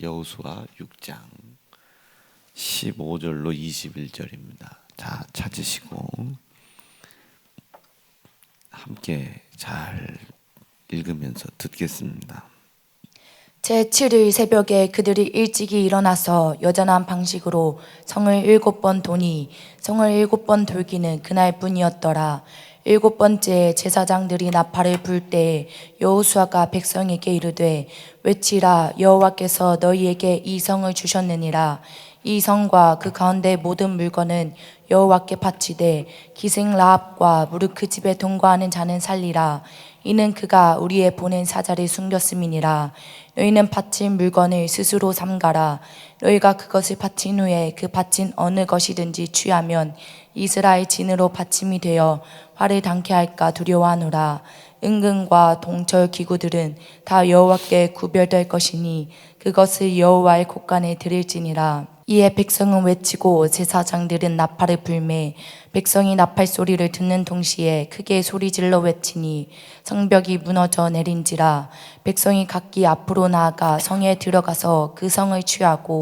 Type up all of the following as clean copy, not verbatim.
여호수아 6장 15절로 21절입니다. 자, 찾으시고 함께 잘 읽으면서 듣겠습니다. 제7일 새벽에 그들이 일찍이 일어나서 여전한 방식으로 성을 7번 도니 성을 7번 돌기는 그날뿐이었더라. 7번째 제사장들이 나팔을 불 때에 여호수아가 백성에게 이르되 외치라, 여호와께서 너희에게 이 성을 주셨느니라. 이 성과 그 가운데 모든 물건은 여호와께 바치되 기생 라합과 무릇 그 집에 동거하는 자는 살리라. 이는 그가 우리의 보낸 사자를 숨겼음이니라. 너희는 바친 물건을 스스로 삼가라. 너희가 그것을 바친 후에 그 바친 어느 것이든지 취하면 이스라엘 진으로 받침이 되어 화를 당케 할까 두려워하노라. 은근과 동철 기구들은 다 여호와께 구별될 것이니 그것을 여호와의 곳간에 드릴지니라. 이에 백성은 외치고 제사장들은 나팔을 불매 백성이 나팔 소리를 듣는 동시에 크게 소리질러 외치니 성벽이 무너져 내린지라. 백성이 각기 앞으로 나아가 성에 들어가서 그 성을 취하고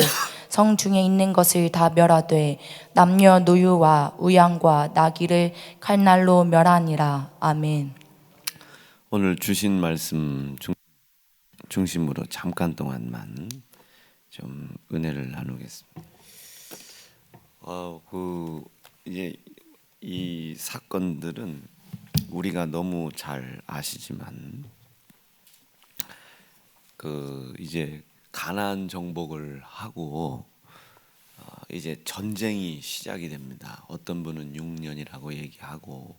성 중에 있는 것을 다 멸하되 남녀 노유와 우양과 나귀를 칼날로 멸하니라. 아멘. 오늘 주신 말씀 중심으로 잠깐 동안만 좀 은혜를 나누겠습니다. 이제 이 사건들은 우리가 너무 잘 아시지만 이제 가나안 정복을 하고 이제 전쟁이 시작이 됩니다. 어떤 분은 6년이라고 얘기하고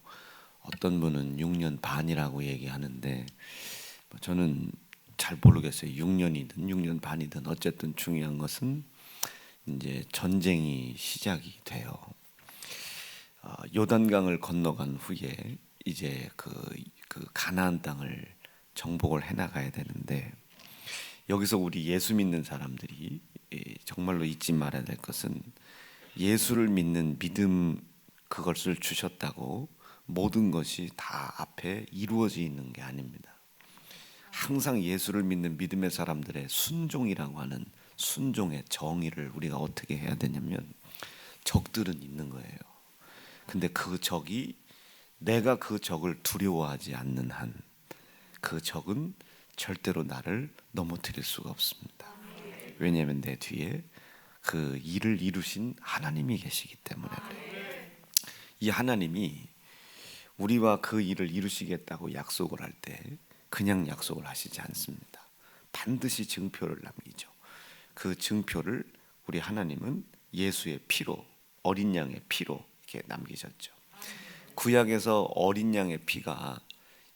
어떤 분은 6년 반이라고 얘기하는데 저는 잘 모르겠어요. 6년이든 6년 반이든 어쨌든 중요한 것은 이제 전쟁이 시작이 돼요. 요단강을 건너간 후에 이제 그 가나안 땅을 정복을 해나가야 되는데 여기서 우리 예수 믿는 사람들이 정말로 잊지 말아야 될 것은 예수를 믿는 믿음 그것을 주셨다고 모든 것이 다 앞에 이루어져 있는 게 아닙니다. 항상 예수를 믿는 믿음의 사람들의 순종이라고 하는 순종의 정의를 우리가 어떻게 해야 되냐면 적들은 있는 거예요. 근데 그 적이 내가 그 적을 두려워하지 않는 한 그 적은 절대로 나를 넘어뜨릴 수가 없습니다. 왜냐하면 내 뒤에 그 일을 이루신 하나님이 계시기 때문에 그래요. 이 하나님이 우리와 그 일을 이루시겠다고 약속을 할 때 그냥 약속을 하시지 않습니다. 반드시 증표를 남기죠. 그 증표를 우리 하나님은 예수의 피로, 어린 양의 피로 이렇게 남기셨죠. 구약에서 어린 양의 피가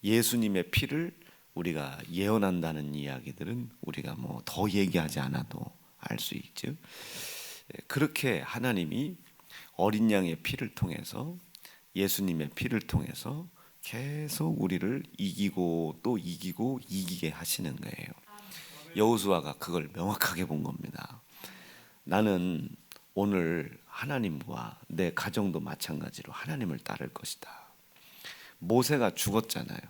예수님의 피를 우리가 예언한다는 이야기들은 우리가 뭐 더 얘기하지 않아도 알 수 있죠. 그렇게 하나님이 어린 양의 피를 통해서 예수님의 피를 통해서 계속 우리를 이기고 또 이기고 이기게 하시는 거예요. 여호수아가 그걸 명확하게 본 겁니다. 나는 오늘 하나님과 내 가정도 마찬가지로 하나님을 따를 것이다. 모세가 죽었잖아요.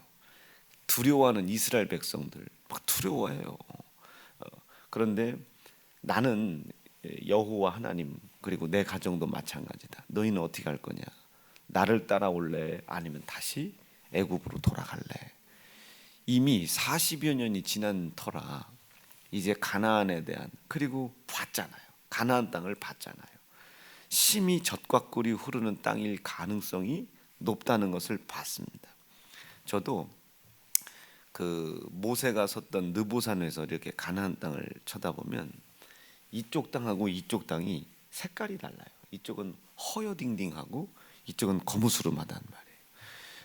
두려워하는 이스라엘 백성들 막 두려워해요. 그런데 나는 여호와 하나님 그리고 내 가정도 마찬가지다. 너희는 어떻게 할 거냐? 나를 따라올래? 아니면 다시 애굽으로 돌아갈래? 이미 40여 년이 지난 터라 이제 가나안에 대한 그리고 봤잖아요. 가나안 땅을 봤잖아요. 심히 젖과 꿀이 흐르는 땅일 가능성이 높다는 것을 봤습니다. 저도 그 모세가 섰던 느보산에서 이렇게 가나안 땅을 쳐다보면 이쪽 땅하고 이쪽 땅이 색깔이 달라요. 이쪽은 허여딩딩하고 이쪽은 거무스름하단 말이에요.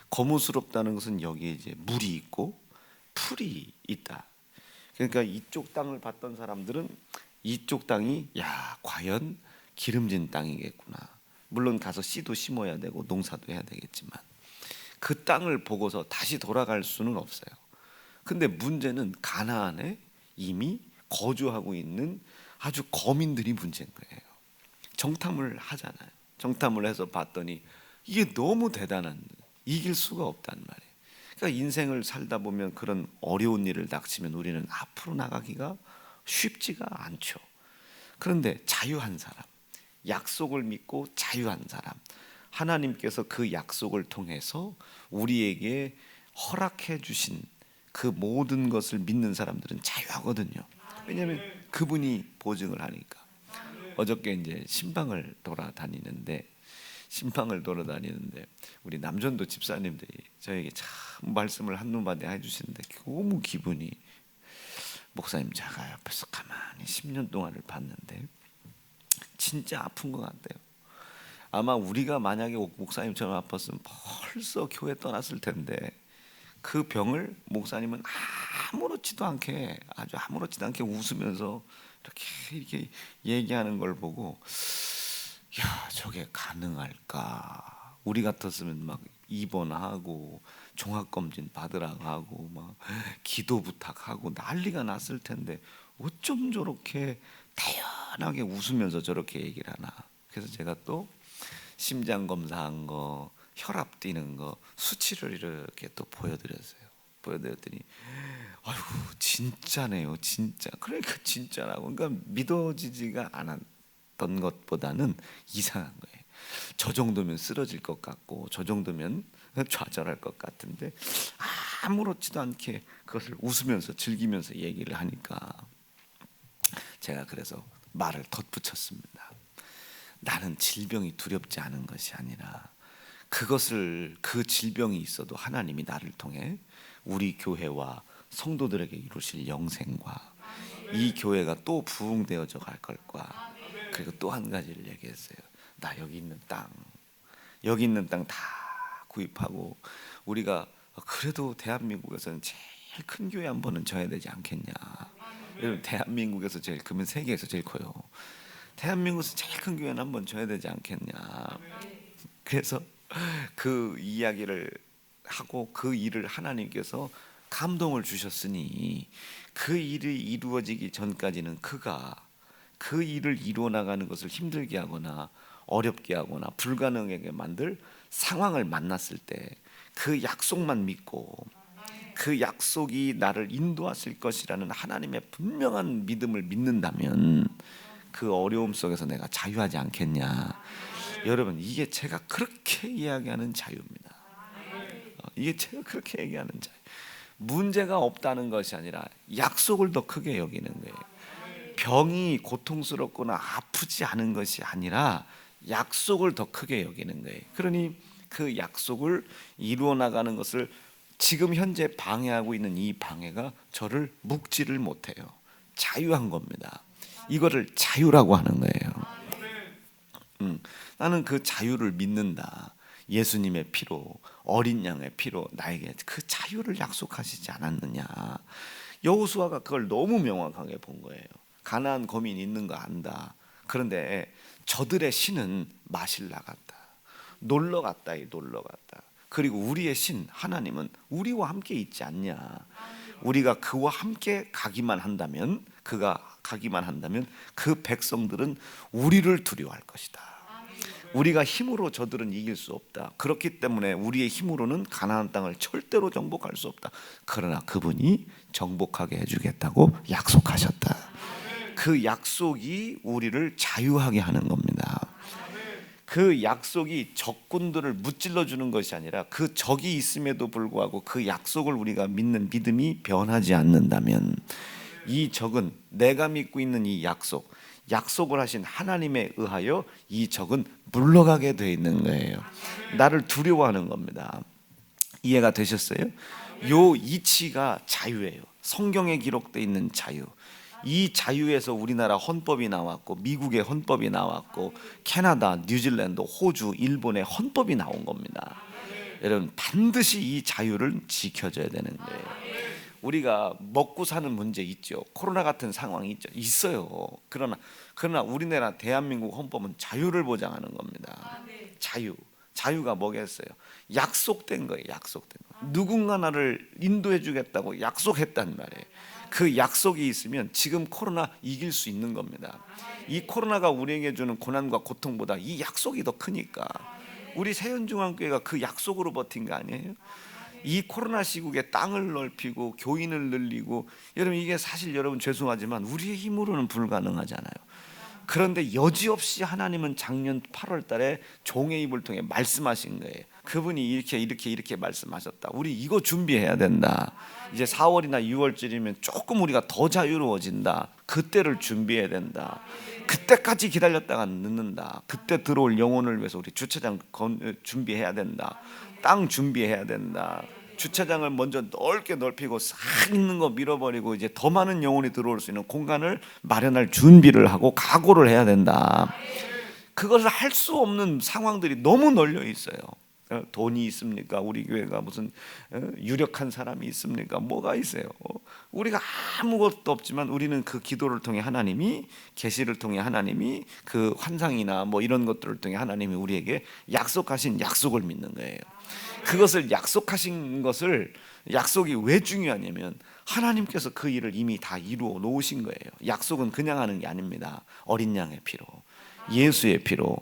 거무스럽다는 것은 여기에 이제 물이 있고 풀이 있다. 그러니까 이쪽 땅을 봤던 사람들은 이쪽 땅이 야 과연 기름진 땅이겠구나. 물론 가서 씨도 심어야 되고 농사도 해야 되겠지만 그 땅을 보고서 다시 돌아갈 수는 없어요. 근데 문제는 가나안에 이미 거주하고 있는 아주 거민들이 문제인 거예요. 정탐을 하잖아요. 정탐을 해서 봤더니 이게 너무 대단한 이길 수가 없단 말이에요. 그러니까 인생을 살다 보면 그런 어려운 일을 닥치면 우리는 앞으로 나가기가 쉽지가 않죠. 그런데 자유한 사람, 약속을 믿고 자유한 사람, 하나님께서 그 약속을 통해서 우리에게 허락해 주신 그 모든 것을 믿는 사람들은 자유하거든요. 왜냐하면 그분이 보증을 하니까. 어저께 이제 신방을 돌아다니는데 우리 남전도 집사님들이 저에게 참 말씀을 한눈반에 해주시는데 너무 기분이, 목사님 제가 옆에서 가만히 10년 동안을 봤는데 진짜 아픈 것 같아요. 아마 우리가 만약에 목사님처럼 아팠으면 벌써 교회 떠났을 텐데 그 병을 목사님은 아주 아무렇지도 않게 웃으면서 이렇게 얘기하는 걸 보고, 야, 저게 가능할까? 우리 같았으면 막 입원하고 종합검진 받으라고 하고 막 기도 부탁하고 난리가 났을 텐데 어쩜 저렇게 다양하게 웃으면서 저렇게 얘기를 하나. 그래서 제가 또 심장 검사한 거, 혈압 뛰는 거 수치를 이렇게 또 보여드렸더니 아유 진짜네요, 진짜. 그러니까 진짜라고. 그러니까 믿어지지가 않았던 것보다는 이상한 거예요. 저 정도면 쓰러질 것 같고 저 정도면 좌절할 것 같은데 아무렇지도 않게 그것을 웃으면서 즐기면서 얘기를 하니까 제가 그래서 말을 덧붙였습니다. 나는 질병이 두렵지 않은 것이 아니라 그 질병이 있어도 하나님이 나를 통해 우리 교회와 성도들에게 이루실 영생과 이 교회가 또 부흥되어져 갈 것과, 그리고 또 한 가지를 얘기했어요. 나 여기 있는 땅 다 구입하고 우리가 그래도 대한민국에서는 제일 큰 교회 한 번은 져야 되지 않겠냐. 여러분 대한민국에서 제일 크면 세계에서 제일 커요. 대한민국에서 제일 큰 교회는 한번 져야 되지 않겠냐. 그래서 그 이야기를 하고 그 일을 하나님께서 감동을 주셨으니 그 일이 이루어지기 전까지는 그가 그 일을 이루어 나가는 것을 힘들게 하거나 어렵게 하거나 불가능하게 만들 상황을 만났을 때 그 약속만 믿고 그 약속이 나를 인도하실 것이라는 하나님의 분명한 믿음을 믿는다면 그 어려움 속에서 내가 자유하지 않겠냐. 여러분 이게 제가 그렇게 이야기하는 자유입니다. 이게 제가 그렇게 얘기하는 자유. 문제가 없다는 것이 아니라 약속을 더 크게 여기는 거예요. 병이 고통스럽거나 아프지 않은 것이 아니라 약속을 더 크게 여기는 거예요. 그러니 그 약속을 이루어 나가는 것을 지금 현재 방해하고 있는 이 방해가 저를 묶지를 못해요. 자유한 겁니다. 이거를 자유라고 하는 거예요. 나는 그 자유를 믿는다. 예수님의 피로, 어린 양의 피로 나에게 그 자유를 약속하시지 않았느냐. 여호수아가 그걸 너무 명확하게 본 거예요. 가나안 거민 있는 거 안다. 그런데 저들의 신은 마실라 같다. 놀러 갔다. 그리고 우리의 신 하나님은 우리와 함께 있지 않냐. 우리가 그와 함께 가기만 한다면, 그가 가기만 한다면 그 백성들은 우리를 두려워할 것이다. 우리가 힘으로 저들은 이길 수 없다. 그렇기 때문에 우리의 힘으로는 가나안 땅을 절대로 정복할 수 없다. 그러나 그분이 정복하게 해주겠다고 약속하셨다. 그 약속이 우리를 자유하게 하는 겁니다. 그 약속이 적군들을 무찔러 주는 것이 아니라 그 적이 있음에도 불구하고 그 약속을 우리가 믿는 믿음이 변하지 않는다면 이 적은 내가 믿고 있는 이 약속을 하신 하나님에 의하여 이 적은 물러가게 돼 있는 거예요. 나를 두려워하는 겁니다. 이해가 되셨어요? 요 이치가 자유예요. 성경에 기록되어 있는 자유. 이 자유에서 우리나라 헌법이 나왔고 미국의 헌법이 나왔고 캐나다, 뉴질랜드, 호주, 일본의 헌법이 나온 겁니다. 여러분 반드시 이 자유를 지켜줘야 되는 거예요. 우리가 먹고 사는 문제 있죠. 코로나 같은 상황이 있어요. 그러나 우리나라 대한민국 헌법은 자유를 보장하는 겁니다. 자유가 뭐겠어요? 약속된 거예요. 누군가 나를 인도해 주겠다고 약속했단 말이에요. 그 약속이 있으면 지금 코로나 이길 수 있는 겁니다. 이 코로나가 우리에게 주는 고난과 고통보다 이 약속이 더 크니까 우리 세연중앙교회가 그 약속으로 버틴 거 아니에요? 이 코로나 시국에 땅을 넓히고 교인을 늘리고, 여러분 이게 사실 여러분 죄송하지만 우리의 힘으로는 불가능하잖아요. 그런데 여지없이 하나님은 작년 8월 달에 종의 입을 통해 말씀하신 거예요. 그분이 이렇게 말씀하셨다. 우리 이거 준비해야 된다. 이제 4월이나 6월쯤이면 조금 우리가 더 자유로워진다. 그때를 준비해야 된다. 그때까지 기다렸다가 늦는다. 그때 들어올 영혼을 위해서 우리 주차장 준비해야 된다. 땅 준비해야 된다. 주차장을 먼저 넓게 넓히고 싹 있는 거 밀어버리고 이제 더 많은 영혼이 들어올 수 있는 공간을 마련할 준비를 하고 각오를 해야 된다. 그것을 할 수 없는 상황들이 너무 널려 있어요. 돈이 있습니까? 우리 교회가 무슨 유력한 사람이 있습니까? 뭐가 있어요? 우리가 아무것도 없지만 우리는 그 기도를 통해 하나님이, 계시를 통해 하나님이, 그 환상이나 뭐 이런 것들을 통해 하나님이 우리에게 약속하신 약속을 믿는 거예요. 그것을 약속하신 것을, 약속이 왜 중요하냐면 하나님께서 그 일을 이미 다 이루어 놓으신 거예요. 약속은 그냥 하는 게 아닙니다. 어린 양의 피로, 예수의 피로,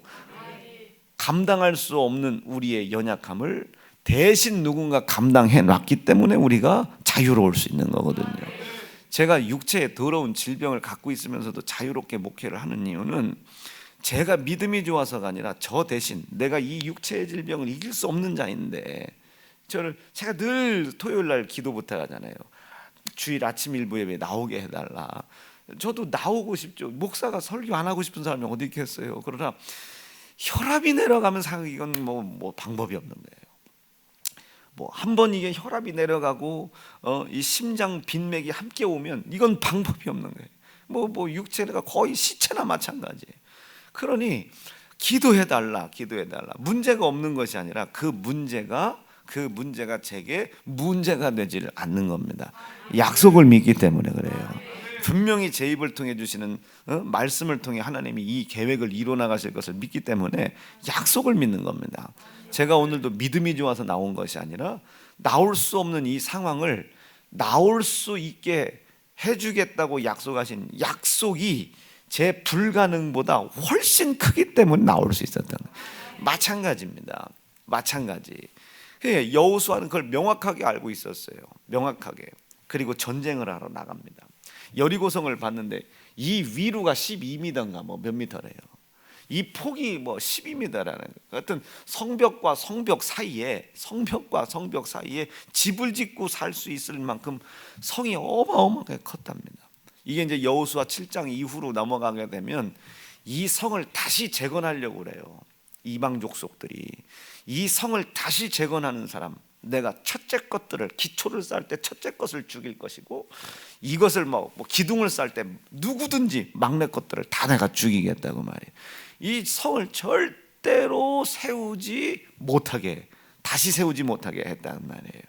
감당할 수 없는 우리의 연약함을 대신 누군가 감당해 놨기 때문에 우리가 자유로울 수 있는 거거든요. 제가 육체의 더러운 질병을 갖고 있으면서도 자유롭게 목회를 하는 이유는 제가 믿음이 좋아서가 아니라 저 대신 내가 이 육체의 질병을 이길 수 없는 자인데, 제가 늘 토요일 날 기도 부탁하잖아요. 주일 아침 일부 예배에 나오게 해달라. 저도 나오고 싶죠. 목사가 설교 안 하고 싶은 사람이 어디 있겠어요. 그러나 혈압이 내려가면 이건 뭐 방법이 없는 거예요. 뭐 한 번 이게 혈압이 내려가고 이 심장 빈맥이 함께 오면 이건 방법이 없는 거예요. 뭐 육체가 거의 시체나 마찬가지예요. 그러니 기도해달라. 문제가 없는 것이 아니라 그 문제가 제게 문제가 되지를 않는 겁니다. 약속을 믿기 때문에 그래요. 분명히 제 입을 통해 주시는 말씀을 통해 하나님이 이 계획을 이뤄 나가실 것을 믿기 때문에 약속을 믿는 겁니다. 제가 오늘도 믿음이 좋아서 나온 것이 아니라 나올 수 없는 이 상황을 나올 수 있게 해주겠다고 약속하신 약속이 제 불가능보다 훨씬 크기 때문에 나올 수 있었던 거예요. 마찬가지입니다. 마찬가지. 여호수아는 그걸 명확하게 알고 있었어요. 명확하게. 그리고 전쟁을 하러 나갑니다. 여리고성을 봤는데 이 위로가 12m인가 뭐 몇 미터래요. 이 폭이 뭐 12m라는 거예요. 하여튼 성벽과 성벽 사이에 집을 짓고 살 수 있을 만큼 성이 어마어마하게 컸답니다. 이게 이제 여호수아 7장 이후로 넘어가게 되면 이 성을 다시 재건하려고 그래요. 이방 족속들이 이 성을 다시 재건하는 사람, 내가 첫째 것들을, 기초를 쌓을 때 첫째 것을 죽일 것이고, 이것을 뭐 기둥을 쌓을 때 누구든지 막내 것들을 다 내가 죽이겠다고 말이에요. 이 성을 절대로 다시 세우지 못하게 했다는 말이에요.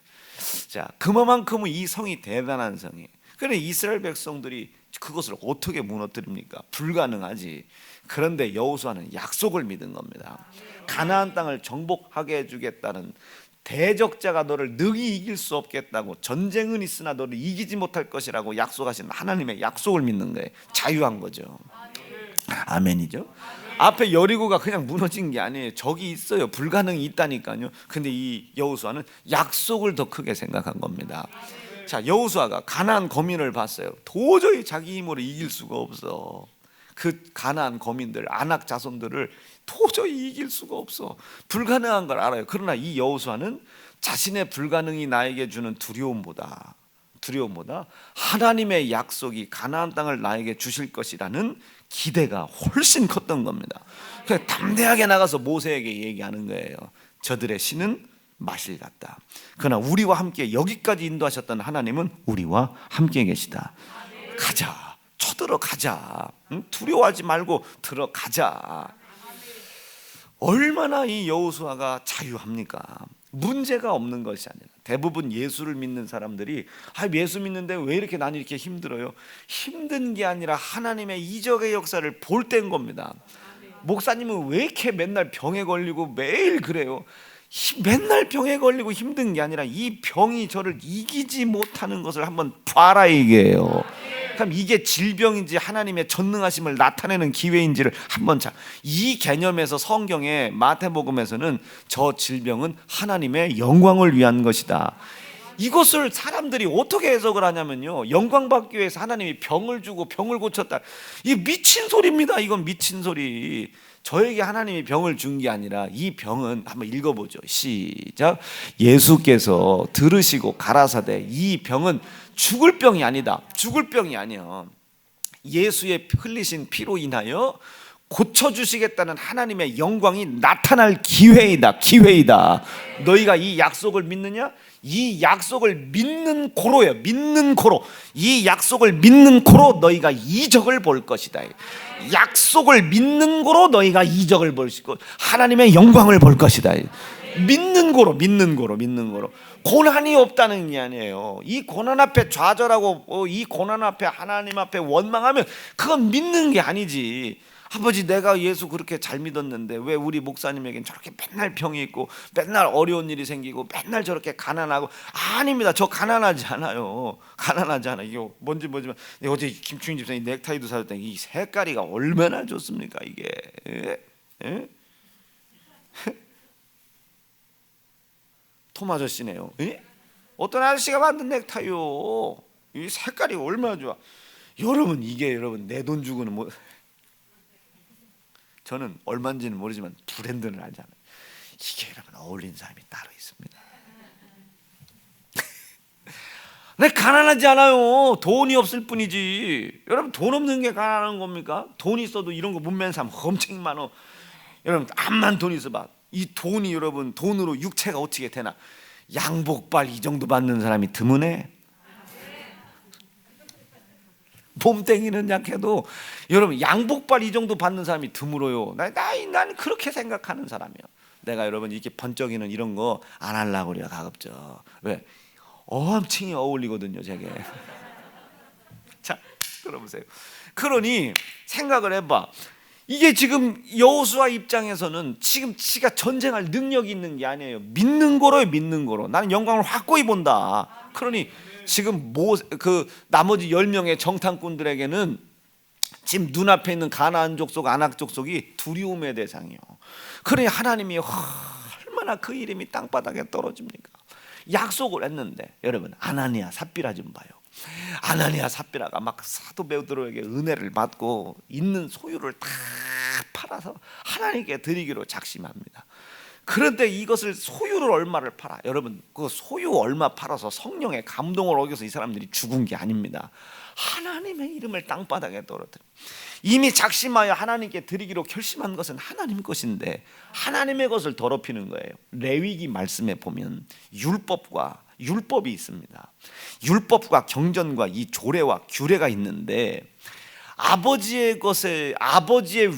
자, 그만큼은 이 성이 대단한 성이에요. 그런데 이스라엘 백성들이 그것을 어떻게 무너뜨립니까? 불가능하지. 그런데 여호수아는 약속을 믿은 겁니다. 가나안 땅을 정복하게 해주겠다는, 대적자가 너를 능히 이길 수 없겠다고, 전쟁은 있으나 너를 이기지 못할 것이라고 약속하신 하나님의 약속을 믿는 거예요. 자유한 거죠. 아멘이죠. 앞에 여리고가 그냥 무너진 게 아니에요. 적이 있어요. 불가능이 있다니까요. 근데 이 여호수아는 약속을 더 크게 생각한 겁니다. 자, 여호수아가 가나안 거민을 봤어요. 도저히 자기 힘으로 이길 수가 없어. 그 가나안 거민들, 아낙 자손들을 도저히 이길 수가 없어. 불가능한 걸 알아요. 그러나 이 여호수아는 자신의 불가능이 나에게 주는 두려움보다 하나님의 약속이 가나안 땅을 나에게 주실 것이라는 기대가 훨씬 컸던 겁니다. 그래서 담대하게 나가서 모세에게 얘기하는 거예요. 저들의 신은 마실 같다. 그러나 우리와 함께 여기까지 인도하셨던 하나님은 우리와 함께 계시다. 가자. 쳐들어가자. 두려워하지 말고 들어가자. 얼마나 이 여호수아가 자유합니까? 문제가 없는 것이 아니라, 대부분 예수를 믿는 사람들이 예수 믿는데 왜 이렇게 나는 이렇게 힘들어요? 힘든 게 아니라 하나님의 이적의 역사를 볼 때인 겁니다. 목사님은 왜 이렇게 맨날 병에 걸리고 매일 그래요? 맨날 병에 걸리고 힘든 게 아니라 이 병이 저를 이기지 못하는 것을 한번 봐라 이게요. 그럼 이게 질병인지 하나님의 전능하심을 나타내는 기회인지를 한번 이 개념에서 성경의 마태복음에서는 저 질병은 하나님의 영광을 위한 것이다. 이것을 사람들이 어떻게 해석을 하냐면요, 영광 받기 위해서 하나님이 병을 주고 병을 고쳤다. 이 미친 소리입니다. 이건 미친 소리. 저에게 하나님이 병을 준 게 아니라 이 병은, 한번 읽어보죠. 시작. 예수께서 들으시고 가라사대 이 병은 죽을 병이 아니다. 죽을 병이 아니야. 예수의 흘리신 피로 인하여 고쳐주시겠다는 하나님의 영광이 나타날 기회이다. 기회이다. 너희가 이 약속을 믿느냐? 이 약속을 믿는 고로요. 믿는 고로. 이 약속을 믿는 고로 너희가 이적을 볼 것이다. 약속을 믿는 고로 너희가 이적을 볼 것이고 하나님의 영광을 볼 것이다. 믿는 고로, 믿는 고로, 믿는 고로. 고난이 없다는 게 아니에요. 이 고난 앞에 좌절하고 이 고난 앞에 하나님 앞에 원망하면 그건 믿는 게 아니지. 아버지, 내가 예수 그렇게 잘 믿었는데 왜 우리 목사님에겐 저렇게 맨날 병이 있고 맨날 어려운 일이 생기고 맨날 저렇게 가난하고. 아닙니다. 저 가난하지 않아요. 가난하지 않아요. 이게 뭔지 모르지만 어제 김충인 집사님 넥타이도 사줬더니 이 색깔이가 얼마나 좋습니까 이게. 예? 톰 아저씨네요. 예? 어떤 아저씨가 만든 넥타이요. 이 색깔이 얼마나 좋아. 여러분, 이게 여러분 내 돈 주고는 뭐, 저는 얼마인지는 모르지만 브랜드는 알잖아요. 이게 여러분 어울리는 사람이 따로 있습니다. 내 가난하지 않아요. 돈이 없을 뿐이지. 여러분, 돈 없는 게 가난한 겁니까? 돈 있어도 이런 거 못 매는 사람 엄청 많어. 여러분, 암만 돈 있어봐. 이 돈이 여러분 돈으로 육체가 어떻게 되나? 양복발 이 정도 받는 사람이 드문해. 몸땡이는 약해도 여러분 양복발 이 정도 받는 사람이 드물어요. 난 그렇게 생각하는 사람이에요. 내가 여러분 이렇게 번쩍이는 이런 거 안 하려고 그래요. 가급적. 왜? 엄청 어울리거든요 제게. 자, 들어보세요. 그러니 생각을 해봐. 이게 지금 여호수아 입장에서는 지금 지가 전쟁할 능력이 있는 게 아니에요. 믿는 거로요. 믿는 거로. 나는 영광을 확고히 본다. 그러니 지금 나머지 10명의 정탐꾼들에게는 지금 눈앞에 있는 가나안 족속, 아낙 족속이 두려움의 대상이요. 그러니 하나님이 얼마나 그 이름이 땅바닥에 떨어집니까? 약속을 했는데 여러분, 아나니아 삽비라 좀 봐요. 아나니아 삽비라가 막 사도 베드로에게 은혜를 받고 있는 소유를 다 팔아서 하나님께 드리기로 작심합니다. 그런데 이것을 소유를 얼마를 팔아? 여러분, 그 소유 얼마 팔아서 성령의 감동을 어겨서 이 사람들이 죽은 게 아닙니다. 하나님의 이름을 땅바닥에 떨어뜨려. 이미 작심하여 하나님께 드리기로 결심한 것은 하나님 것인데 하나님의 것을 더럽히는 거예요. 레위기 말씀에 보면 율법이 있습니다. 율법과 경전과 이 조례와 규례가 있는데 아버지의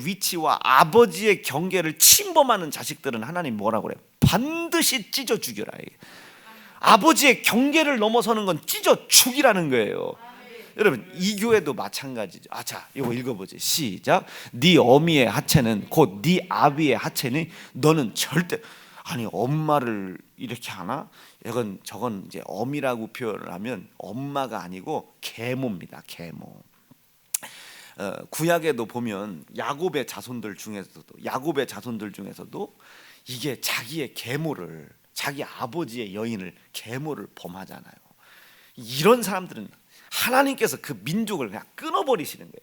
위치와 아버지의 경계를 침범하는 자식들은 하나님 뭐라고 그래요? 반드시 찢어 죽여라. 아버지의 경계를 넘어서는 건 찢어 죽이라는 거예요. 여러분, 이 교회도 마찬가지죠. 자, 이거 읽어보죠. 시작. 네 어미의 하체는 곧 네 아비의 하체니 너는 절대. 아니, 엄마를 이렇게 하나? 저건 이제 어미라고 표현을 하면 엄마가 아니고 계모입니다. 계모. 구약에도 보면 야곱의 자손들 중에서도 이게 자기의 계모를, 자기 아버지의 여인을 계모를 범하잖아요. 이런 사람들은 하나님께서 그 민족을 그냥 끊어버리시는 거예요.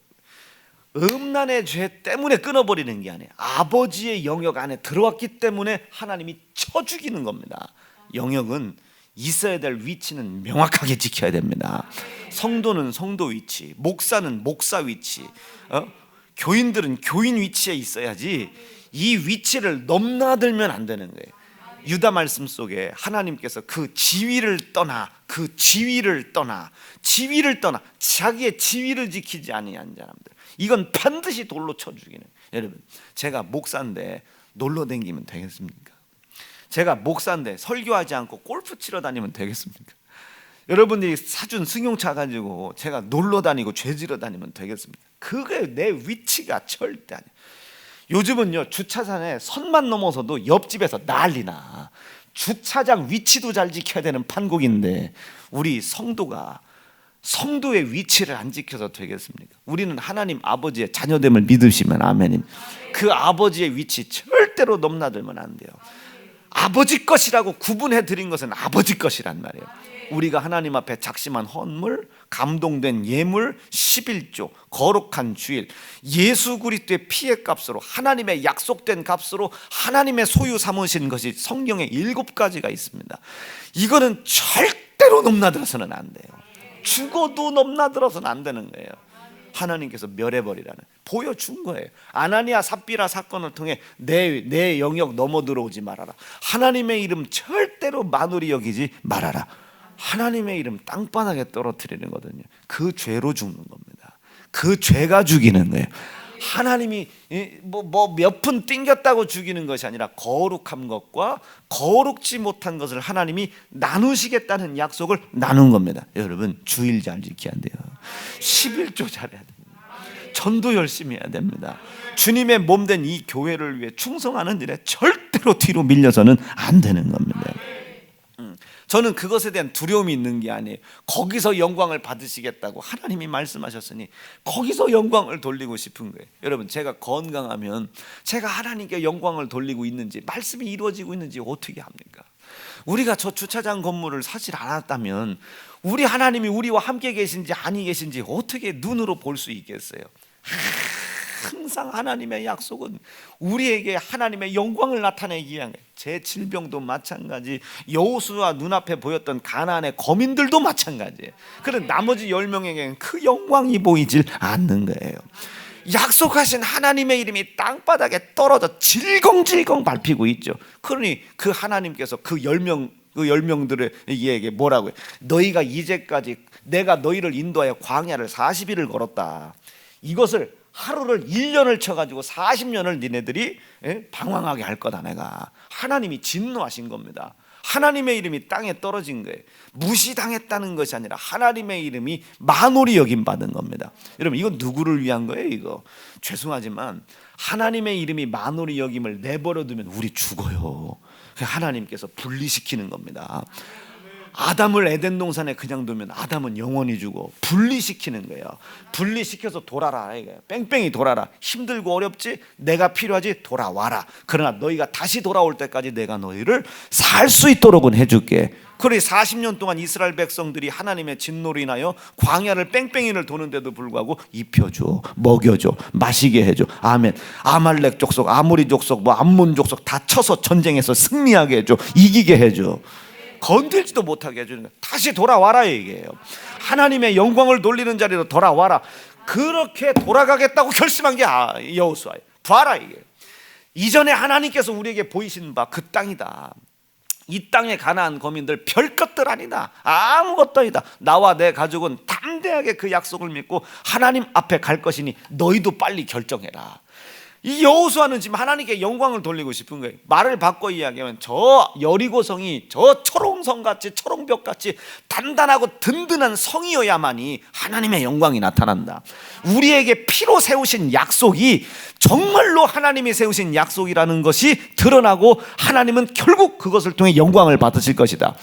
음란의 죄 때문에 끊어버리는 게 아니에요. 아버지의 영역 안에 들어왔기 때문에 하나님이 쳐 죽이는 겁니다. 영역은 있어야 될 위치는 명확하게 지켜야 됩니다. 성도는 성도 위치, 목사는 목사 위치, 교인들은 교인 위치에 있어야지 이 위치를 넘나들면 안 되는 거예요. 유다 말씀 속에 하나님께서 그 지위를 떠나 자기의 지위를 지키지 아니한 사람들, 이건 반드시 돌로 쳐 죽이는. 여러분, 제가 목사인데 놀러 다니면 되겠습니까? 제가 목사인데 설교하지 않고 골프 치러 다니면 되겠습니까? 여러분들이 사준 승용차 가지고 제가 놀러 다니고 죄지러 다니면 되겠습니까? 그게 내 위치가 절대 아니에요. 요즘은요, 주차장에 선만 넘어서도 옆집에서 난리나. 주차장 위치도 잘 지켜야 되는 판국인데 우리 성도가 성도의 위치를 안 지켜서 되겠습니까? 우리는 하나님 아버지의 자녀됨을 믿으시면 아멘입니다. 그 아버지의 위치 절대로 넘나들면 안 돼요. 아버지 것이라고 구분해 드린 것은 아버지 것이란 말이에요. 우리가 하나님 앞에 작심한 헌물, 감동된 예물, 11조, 거룩한 주일, 예수 그리스도의 피의 값으로, 하나님의 약속된 값으로 하나님의 소유 삼으신 것이 성경에 7가지가 있습니다. 이거는 절대로 넘나들어서는 안 돼요. 죽어도 넘나들어서는 안 되는 거예요. 하나님께서 멸해버리라는 보여준 거예요. 아나니아 삽비라 사건을 통해 내 영역 넘어 들어오지 말아라. 하나님의 이름 절대로 만홀히 여기지 말아라. 하나님의 이름 땅바닥에 떨어뜨리는 거거든요. 그 죄로 죽는 겁니다. 그 죄가 죽이는 거예요. 하나님이 몇 푼 띵겼다고 죽이는 것이 아니라 거룩한 것과 거룩지 못한 것을 하나님이 나누시겠다는 약속을 나눈 겁니다. 여러분, 주일 잘 지켜야 돼요. 11조 잘해야 됩니다. 전도 열심히 해야 됩니다. 주님의 몸된 이 교회를 위해 충성하는 일에 절대로 뒤로 밀려서는 안 되는 겁니다. 저는 그것에 대한 두려움이 있는 게 아니에요. 거기서 영광을 받으시겠다고 하나님이 말씀하셨으니 거기서 영광을 돌리고 싶은 거예요. 여러분, 제가 건강하면 제가 하나님께 영광을 돌리고 있는지, 말씀이 이루어지고 있는지 어떻게 합니까? 우리가 저 주차장 건물을 사지 않았다면 우리 하나님이 우리와 함께 계신지 아니 계신지 어떻게 눈으로 볼 수 있겠어요? 항상 하나님의 약속은 우리에게 하나님의 영광을 나타내기 위한 거예요. 제 질병도 마찬가지, 여호수아 눈앞에 보였던 가나안의 거민들도 마찬가지예요. 그런데 나머지 10명에게는 그 영광이 보이질 않는 거예요. 약속하신 하나님의 이름이 땅바닥에 떨어져 질겅질겅 밟히고 있죠. 그러니 그 하나님께서 그 10명들에게 뭐라고 해요? 너희가 이제까지 내가 너희를 인도하여 광야를 40일을 걸었다. 이것을 하루를 1년을 쳐가지고 40년을 니네들이 방황하게 할 거다. 내가 하나님이 진노하신 겁니다. 하나님의 이름이 땅에 떨어진 거예요. 무시당했다는 것이 아니라 하나님의 이름이 만홀히 여김받은 겁니다. 여러분, 이건 누구를 위한 거예요? 이거 죄송하지만 하나님의 이름이 만홀히 여김을 내버려 두면 우리 죽어요. 하나님께서 분리시키는 겁니다. 아담을 에덴 동산에 그냥 두면 아담은 영원히 죽어. 분리시키는 거예요. 분리시켜서 돌아라. 뺑뺑이 돌아라. 힘들고 어렵지? 내가 필요하지? 돌아와라. 그러나 너희가 다시 돌아올 때까지 내가 너희를 살 수 있도록은 해줄게. 그래 40년 동안 이스라엘 백성들이 하나님의 진노로 인하여 광야를 뺑뺑이를 도는데도 불구하고 입혀줘, 먹여줘, 마시게 해줘. 아멘. 아말렉 족속, 아모리 족속, 암몬 족속 다 쳐서 전쟁에서 승리하게 해줘, 이기게 해줘. 건들지도 못하게 해주는 거예요. 다시 돌아와라 얘기해요. 하나님의 영광을 돌리는 자리로 돌아와라. 그렇게 돌아가겠다고 결심한 게 여호수아예요. 봐라 이게. 이전에 하나님께서 우리에게 보이신 바 그 땅이다. 이 땅에 가나안 거민들 별 것들 아니다. 아무것도 아니다. 나와 내 가족은 담대하게 그 약속을 믿고 하나님 앞에 갈 것이니 너희도 빨리 결정해라. 이 여호수아는 지금 하나님께 영광을 돌리고 싶은 거예요. 말을 바꿔 이야기하면 저 여리고성이 저 초롱성같이 초롱벽같이 단단하고 든든한 성이어야만이 하나님의 영광이 나타난다. 우리에게 피로 세우신 약속이 정말로 하나님이 세우신 약속이라는 것이 드러나고 하나님은 결국 그것을 통해 영광을 받으실 것이다.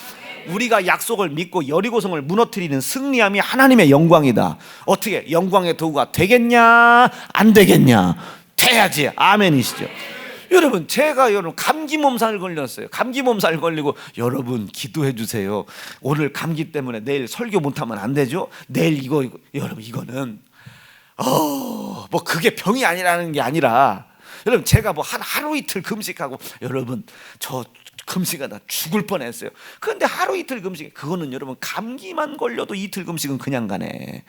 우리가 약속을 믿고 여리고성을 무너뜨리는 승리함이 하나님의 영광이다. 어떻게 영광의 도구가 되겠냐 안 되겠냐? 돼야지. 아멘이시죠. 여러분, 제가 감기 몸살 걸렸어요. 감기 몸살 걸리고 여러분 기도해 주세요. 오늘 감기 때문에 내일 설교 못하면 안 되죠. 내일 이거 여러분 이거는 뭐 그게 병이 아니라는 게 아니라 여러분 제가 뭐 하루 이틀 금식하고 여러분 저 금식하다 죽을 뻔했어요. 그런데 하루 이틀 금식 그거는 여러분 감기만 걸려도 이틀 금식은 그냥 가네.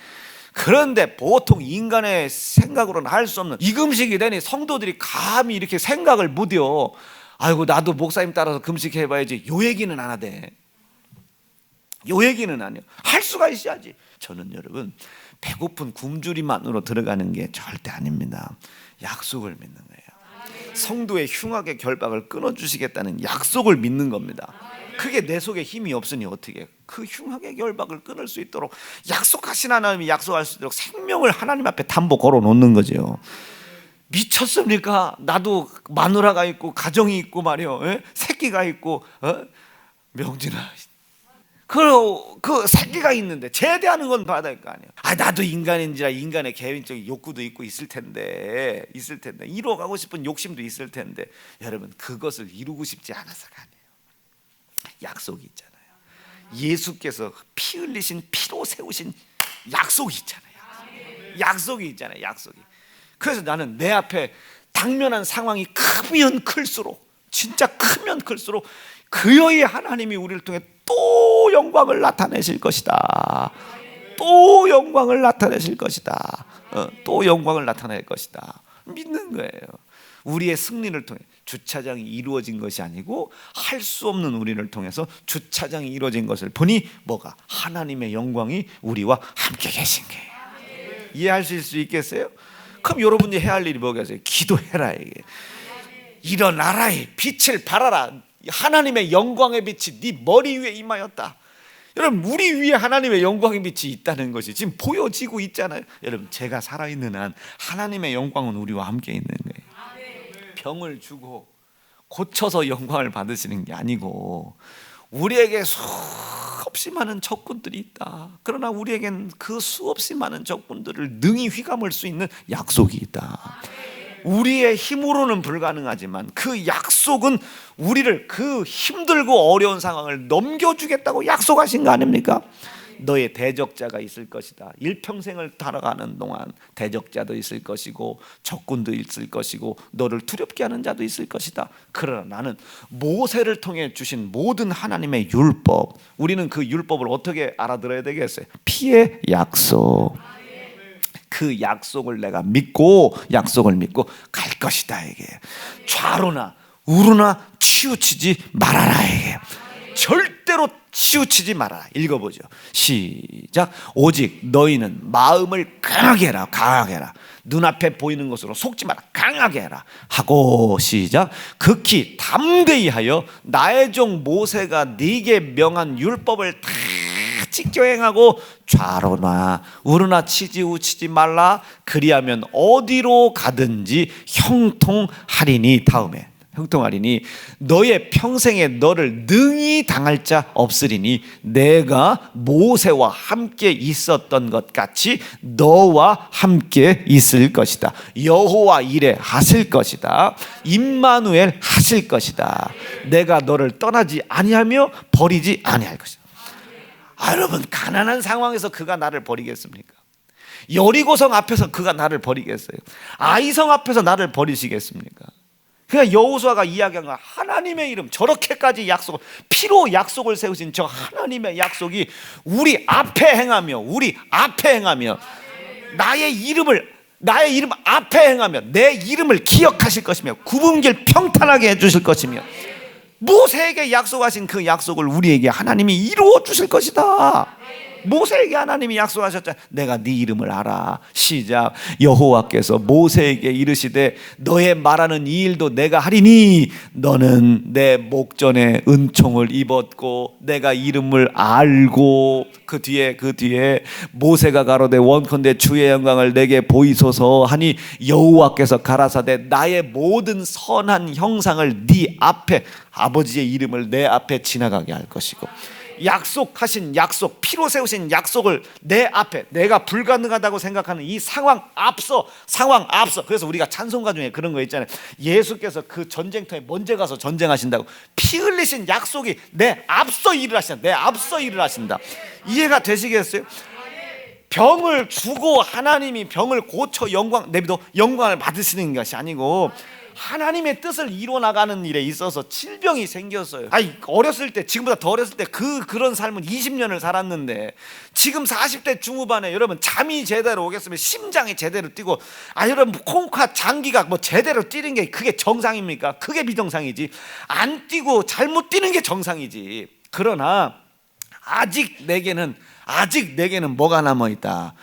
그런데 보통 인간의 생각으로는 할 수 없는 이 금식이 되니 성도들이 감히 이렇게 생각을 못해요. 아이고 나도 목사님 따라서 금식해봐야지. 요 얘기는 안 하대. 요 얘기는 안 해요. 할 수가 있어야지. 저는 여러분 배고픈 굶주림만으로 들어가는 게 절대 아닙니다. 약속을 믿는 거예요. 성도의 흉악의 결박을 끊어주시겠다는 약속을 믿는 겁니다. 그게 내 속에 힘이 없으니 어떻게 그 흉악의 결박을 끊을 수 있도록 약속하신 하나님이 약속할 수 있도록 생명을 하나님 앞에 담보 걸어 놓는 거죠. 미쳤습니까? 나도 마누라가 있고 가정이 있고 말이요, 새끼가 있고 명진아 그 새끼가 있는데 제대하는 건 봐야 될 거 아니에요. 나도 인간인지라 인간의 개인적인 욕구도 있고 있을 텐데 이루어가고 싶은 욕심도 있을 텐데, 여러분 그것을 이루고 싶지 않아서가 아니에요. 약속이 있잖아요. 예수께서 피 흘리신 피로 세우신 약속이 있잖아요. 약속이. 그래서 나는 내 앞에 당면한 상황이 크면 클수록, 진짜 크면 클수록 그여의 하나님이 우리를 통해 또 영광을 나타내실 것이다. 또 영광을 나타내실 것이다. 또 영광을 나타낼 것이다. 믿는 거예요. 우리의 승리를 통해 주차장이 이루어진 것이 아니고 할 수 없는 우리를 통해서 주차장이 이루어진 것을 보니 뭐가? 하나님의 영광이 우리와 함께 계신 거예요. 이해하실 수 있겠어요? 그럼 여러분이 해야 할 일이 뭐겠어요? 기도해라. 이게 일어나라, 빛을 발하라. 하나님의 영광의 빛이 네 머리 위에 임하였다. 여러분, 우리 위에 하나님의 영광의 빛이 있다는 것이 지금 보여지고 있잖아요. 여러분, 제가 살아있는 한 하나님의 영광은 우리와 함께 있는 거예요. 병을 주고 고쳐서 영광을 받으시는 게 아니고, 우리에게 수없이 많은 적군들이 있다. 그러나 우리에겐 그 수없이 많은 적군들을 능히 휘감을 수 있는 약속이 있다. 우리의 힘으로는 불가능하지만 그 약속은 우리를 그 힘들고 어려운 상황을 넘겨주겠다고 약속하신 거 아닙니까? 너의 대적자가 있을 것이다. 일평생을 살아가는 동안 대적자도 있을 것이고 적군도 있을 것이고 너를 두렵게 하는 자도 있을 것이다. 그러나 나는 모세를 통해 주신 모든 하나님의 율법, 우리는 그 율법을 어떻게 알아들어야 되겠어요? 피의 약속. 그 약속을 내가 믿고, 약속을 믿고 갈 것이다. 이게 좌로나 우로나 치우치지 말아라. 이게 절대로 치우치지 말아라. 읽어보죠. 시작. 오직 너희는 마음을 강하게 해라. 강하게 해라. 눈앞에 보이는 것으로 속지 마라. 강하게 해라 하고, 시작. 극히 담대히 하여 나의 종 모세가 네게 명한 율법을 다 지켜 행하고 좌로나 우로나 치지 우치지 말라. 그리하면 어디로 가든지 형통하리니. 다음에 형통하리니 너의 평생에 너를 능히 당할 자 없으리니 내가 모세와 함께 있었던 것 같이 너와 함께 있을 것이다. 여호와 이레 하실 것이다. 임마누엘 하실 것이다. 내가 너를 떠나지 아니하며 버리지 아니할 것이다. 여러분, 가난한 상황에서 그가 나를 버리겠습니까? 여리고성 앞에서 그가 나를 버리겠어요? 아이성 앞에서 나를 버리시겠습니까? 그러니까 여호수아가 이야기한 건 하나님의 이름, 저렇게까지 약속을, 피로 약속을 세우신 저 하나님의 약속이 우리 앞에 행하며 나의 이름 앞에 행하며 내 이름을 기억하실 것이며 구분길 평탄하게 해주실 것이며 모세에게 약속하신 그 약속을 우리에게 하나님이 이루어 주실 것이다. 모세에게 하나님이 약속하셨잖아요. 내가 네 이름을 알아. 시작. 여호와께서 모세에게 이르시되 너의 말하는 이 일도 내가 하리니 너는 내 목전에 은총을 입었고 내가 이름을 알고. 그 뒤에 모세가 가로되 원컨대 주의 영광을 내게 보이소서 하니 여호와께서 가라사대 나의 모든 선한 형상을 네 앞에, 아버지의 이름을 내 앞에 지나가게 할 것이고, 약속하신 약속, 피로 세우신 약속을 내 앞에, 내가 불가능하다고 생각하는 이 상황 앞서. 그래서 우리가 찬송가 중에 그런 거 있잖아요. 예수께서 그 전쟁터에 먼저 가서 전쟁하신다고. 피 흘리신 약속이 내 앞서 일을 하신다. 이해가 되시겠어요? 병을 주고 하나님이 병을 고쳐 영광을 받으시는 것이 아니고 하나님의 뜻을 이뤄나가는 일에 있어서 질병이 생겼어요. 어렸을 때, 지금보다 더 어렸을 때 그런 삶은 20년을 살았는데 지금 40대 중후반에 여러분 잠이 제대로 오겠으면 심장이 제대로 뛰고, 여러분 콩팥 장기가 제대로 뛰는 게 그게 정상입니까? 그게 비정상이지. 안 뛰고 잘못 뛰는 게 정상이지. 그러나 아직 내게는 뭐가 남아있다.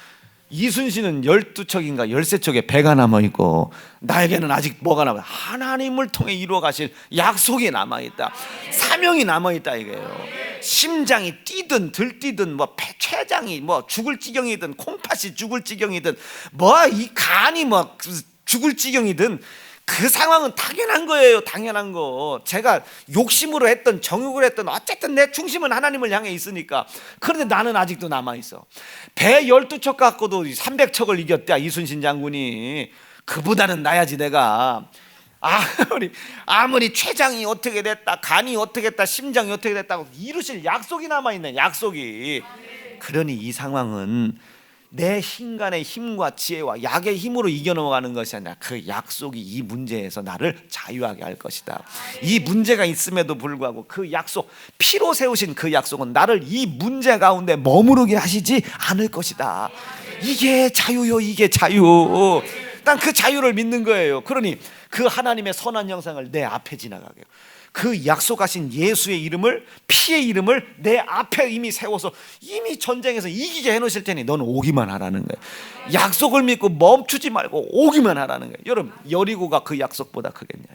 이순신은 12척인가 13척의 배가 남아있고 나에게는 아직 뭐가 남아있다. 하나님을 통해 이루어 가실 약속이 남아있다. 사명이 남아있다 이거예요. 심장이 뛰든 들뛰든 췌장이 죽을 지경이든 콩팥이 죽을 지경이든 이 간이 죽을 지경이든 그 상황은 당연한 거예요. 당연한 거. 제가 욕심으로 했던 정욕을 했던 어쨌든 내 중심은 하나님을 향해 있으니까. 그런데 나는 아직도 남아있어. 배 12척 갖고도 300척을 이겼대 이순신 장군이. 그보다는 나야지 내가. 아무리 췌장이 어떻게 됐다, 간이 어떻게 됐다, 심장이 어떻게 됐다고 이루실 약속이 남아있네. 약속이. 그러니 이 상황은 내 인간의 힘과 지혜와 약의 힘으로 이겨넘어가는 것이 아니라 그 약속이 이 문제에서 나를 자유하게 할 것이다. 이 문제가 있음에도 불구하고 그 약속, 피로 세우신 그 약속은 나를 이 문제 가운데 머무르게 하시지 않을 것이다. 이게 자유요. 이게 자유. 난 그 자유를 믿는 거예요. 그러니 그 하나님의 선한 형상을 내 앞에 지나가게, 그 약속하신 예수의 이름을, 피의 이름을 내 앞에 이미 세워서 이미 전쟁에서 이기게 해놓으실 테니 너는 오기만 하라는 거예요. 약속을 믿고 멈추지 말고 오기만 하라는 거예요. 여러분, 여리고가 그 약속보다 크겠냐?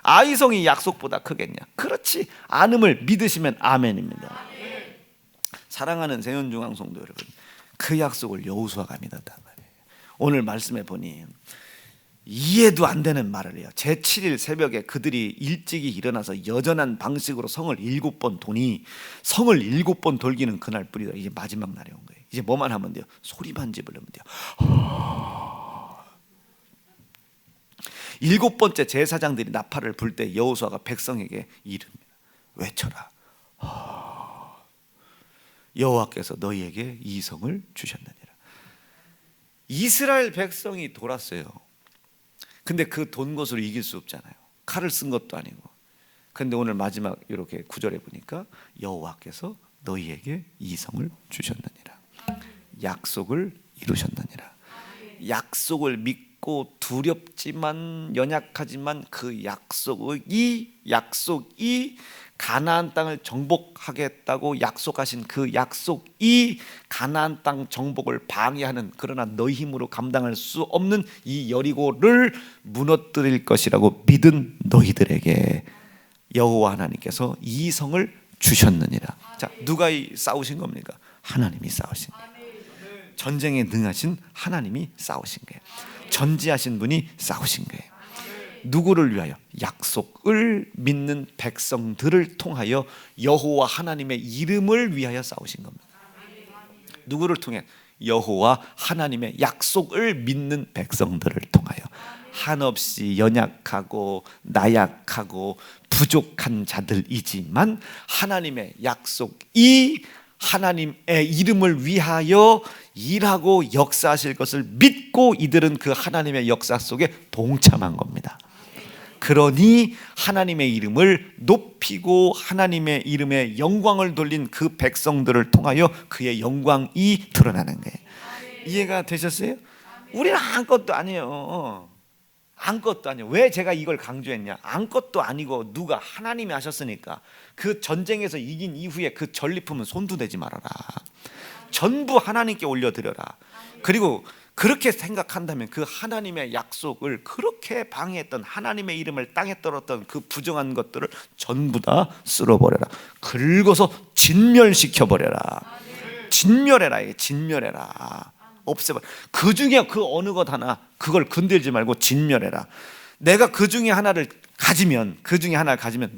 아이성이 약속보다 크겠냐? 그렇지 않음을 믿으시면 아멘입니다. 사랑하는 세연중앙 성도 여러분, 그 약속을 여호수아가 믿었단 말이에요. 오늘 말씀해 보니 이해도 안 되는 말을 해요. 제7일 새벽에 그들이 일찍이 일어나서 여전한 방식으로 성을 7번 도니, 성을 7번 돌기는 그날뿐이다. 이제 마지막 날에 온 거예요. 이제 뭐만 하면 돼요? 소리만 집으려면 돼요. 7번째 제사장들이 나팔을 불 때 여호수아가 백성에게 이릅니다. 외쳐라. 여호와께서 너희에게 이 성을 주셨느니라. 이스라엘 백성이 돌았어요. 근데 그 돈 것으로 이길 수 없잖아요. 칼을 쓴 것도 아니고. 근데 오늘 마지막 이렇게 9절에 보니까 여호와께서 너희에게 이 성을 주셨느니라. 약속을 이루셨느니라. 약속을 믿고 두렵지만 연약하지만 그 약속이 가나안 땅을 정복하겠다고 약속하신 그 약속이 가나안 땅 정복을 방해하는, 그러나 너희 힘으로 감당할 수 없는 이 여리고를 무너뜨릴 것이라고 믿은 너희들에게 여호와 하나님께서 이 성을 주셨느니라. 자, 누가 싸우신 겁니까? 하나님이 싸우신 거예요. 전쟁에 능하신 하나님이 싸우신 거예요. 전지하신 분이 싸우신 거예요. 누구를 위하여? 약속을 믿는 백성들을 통하여 여호와 하나님의 이름을 위하여 싸우신 겁니다. 누구를 통해? 여호와 하나님의 약속을 믿는 백성들을 통하여. 한없이 연약하고 나약하고 부족한 자들이지만 하나님의 약속이 하나님의 이름을 위하여 일하고 역사하실 것을 믿고 이들은 그 하나님의 역사 속에 동참한 겁니다. 그러니 하나님의 이름을 높이고 하나님의 이름에 영광을 돌린 그 백성들을 통하여 그의 영광이 드러나는 거예요. 이해가 되셨어요? 우리는 아무것도 아니에요. 아무것도 아니에요. 왜 제가 이걸 강조했냐? 아무것도 아니고 누가 하나님이 하셨으니까. 그 전쟁에서 이긴 이후에 그 전리품은 손도 대지 말아라. 전부 하나님께 올려드려라. 그리고 그렇게 생각한다면 그 하나님의 약속을 그렇게 방해했던, 하나님의 이름을 땅에 떨었던 그 부정한 것들을 전부 다 쓸어버려라. 긁어서 진멸시켜버려라. 진멸해라. 이게 진멸해라. 없애버려. 그 중에 그 어느 것 하나 그걸 건들지 말고 진멸해라. 내가 그 중에 하나를 가지면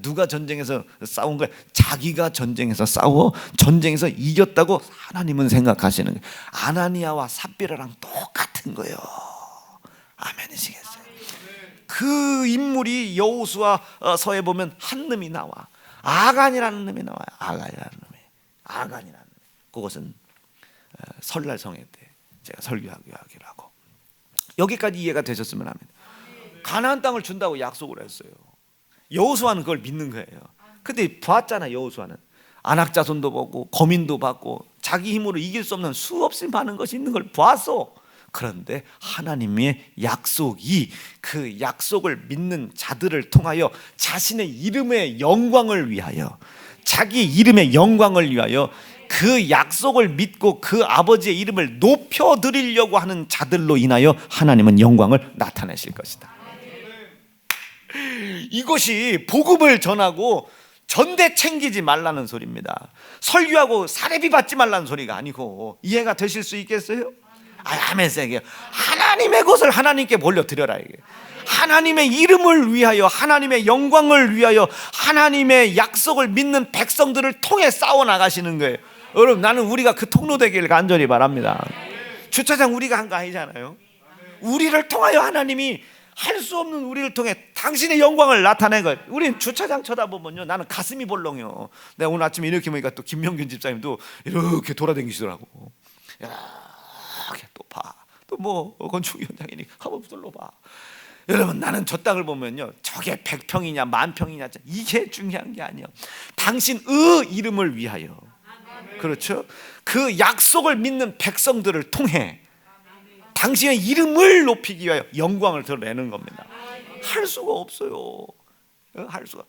누가 전쟁에서 싸운 거야? 자기가 전쟁에서 싸워 전쟁에서 이겼다고 하나님은 생각하시는 거예요. 아나니아와 삽비라랑 똑같은 거예요. 아멘이시겠어요? 그 인물이 여호수아서에 보면 한 놈이 나와. 아간이라는 놈이 나와요. 아간이라는 놈이. 그것은 설날 성회 때 제가 설교하기로 하고. 여기까지 이해가 되셨으면 합니다. 가나안 땅을 준다고 약속을 했어요. 여호수아는 그걸 믿는 거예요. 근데 봤잖아. 여호수아는 안악자손도 보고 거민도 받고 자기 힘으로 이길 수 없는 수없이 많은 것이 있는 걸 봤어. 그런데 하나님의 약속이 그 약속을 믿는 자들을 통하여 자신의 이름의 영광을 위하여, 자기 이름의 영광을 위하여 그 약속을 믿고 그 아버지의 이름을 높여드리려고 하는 자들로 인하여 하나님은 영광을 나타내실 것이다. 이것이 복음을 전하고 전대 챙기지 말라는 소리입니다. 설교하고 사례비 받지 말라는 소리가 아니고. 이해가 되실 수 있겠어요? 하면서 이게 하나님의 것을 하나님께 올려드려라. 이게 하나님의 이름을 위하여, 하나님의 영광을 위하여, 하나님의 약속을 믿는 백성들을 통해 싸워 나가시는 거예요. 여러분, 나는 우리가 그 통로 되기를 간절히 바랍니다. 주차장 우리가 한 거 아니잖아요. 우리를 통하여 하나님이 할 수 없는 우리를 통해 당신의 영광을 나타낸 거예요. 우린 주차장 쳐다보면요, 나는 가슴이 벌렁해요. 내가 오늘 아침에 이렇게 보니까 또 김명균 집사님도 이렇게 돌아다니시더라고. 이렇게 또 봐. 또 뭐 건축위원장이니 한번 둘러봐. 여러분, 나는 저 땅을 보면요, 저게 100평이냐 10,000평이냐 이게 중요한 게 아니에요. 당신의 이름을 위하여, 그렇죠? 그 약속을 믿는 백성들을 통해 당신의 이름을 높이기 위하여 영광을 드러내는 겁니다. 할 수가 없어요. 할 수가.